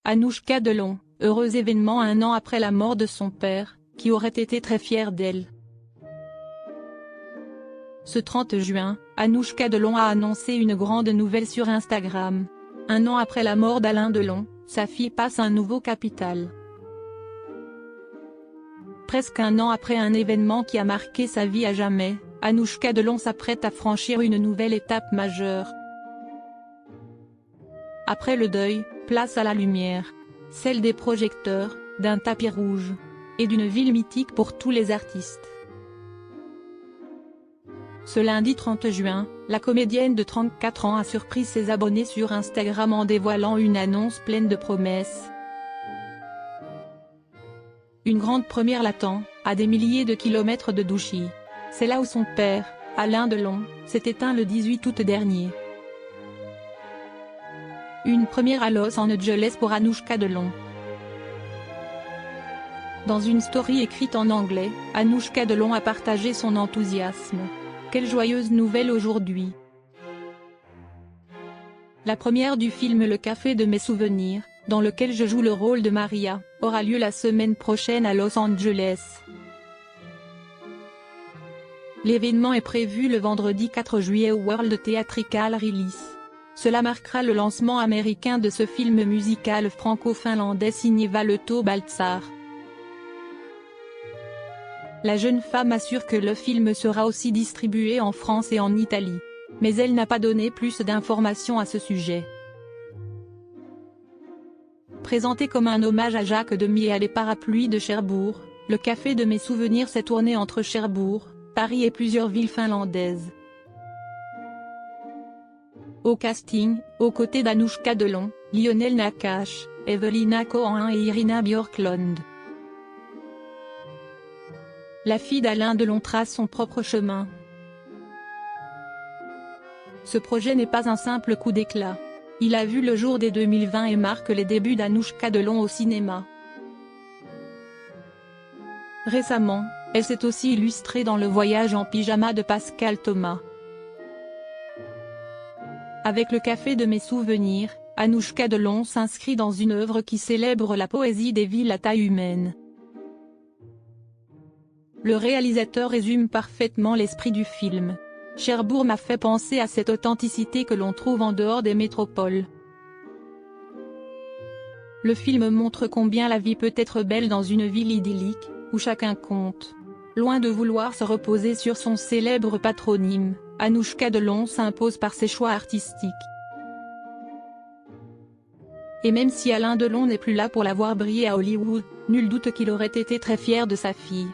Anouchka Delon, heureux événement 1 an après la mort de son père, qui aurait été très fier d'elle. Ce 30 juin, Anouchka Delon a annoncé une grande nouvelle sur Instagram. 1 an après la mort d'Alain Delon, sa fille passe un nouveau capital. Presque 1 an après un événement qui a marqué sa vie à jamais, Anouchka Delon s'apprête à franchir une nouvelle étape majeure. Après le deuil, place à la lumière. Celle des projecteurs, d'un tapis rouge. Et d'une ville mythique pour tous les artistes. Ce lundi 30 juin, la comédienne de 34 ans a surpris ses abonnés sur Instagram en dévoilant une annonce pleine de promesses. Une grande première l'attend, à des milliers de kilomètres de Douchy. C'est là où son père, Alain Delon, s'est éteint le 18 août dernier. Une première à Los Angeles pour Anouchka Delon. Dans une story écrite en anglais, Anouchka Delon a partagé son enthousiasme. Quelle joyeuse nouvelle aujourd'hui! La première du film Le Café de mes souvenirs, dans lequel je joue le rôle de Maria, aura lieu la semaine prochaine à Los Angeles. L'événement est prévu le vendredi 4 juillet au World Theatrical Release. Cela marquera le lancement américain de ce film musical franco-finlandais signé Valeto Baltzar. La jeune femme assure que le film sera aussi distribué en France et en Italie. Mais elle n'a pas donné plus d'informations à ce sujet. Présenté comme un hommage à Jacques Demy et à les parapluies de Cherbourg, Le Café de mes souvenirs s'est tourné entre Cherbourg, Paris et plusieurs villes finlandaises. Au casting, aux côtés d'Anouchka Delon, Lionel Nakache, Evelina Cohen et Irina Björklund. La fille d'Alain Delon trace son propre chemin. Ce projet n'est pas un simple coup d'éclat. Il a vu le jour dès 2020 et marque les débuts d'Anouchka Delon au cinéma. Récemment, elle s'est aussi illustrée dans Le Voyage en pyjama de Pascal Thomas. Avec Le Café de mes souvenirs, Anouchka Delon s'inscrit dans une œuvre qui célèbre la poésie des villes à taille humaine. Le réalisateur résume parfaitement l'esprit du film. Cherbourg m'a fait penser à cette authenticité que l'on trouve en dehors des métropoles. Le film montre combien la vie peut être belle dans une ville idyllique, où chacun compte. Loin de vouloir se reposer sur son célèbre patronyme, Anouchka Delon s'impose par ses choix artistiques. Et même si Alain Delon n'est plus là pour la voir briller à Hollywood, nul doute qu'il aurait été très fier de sa fille.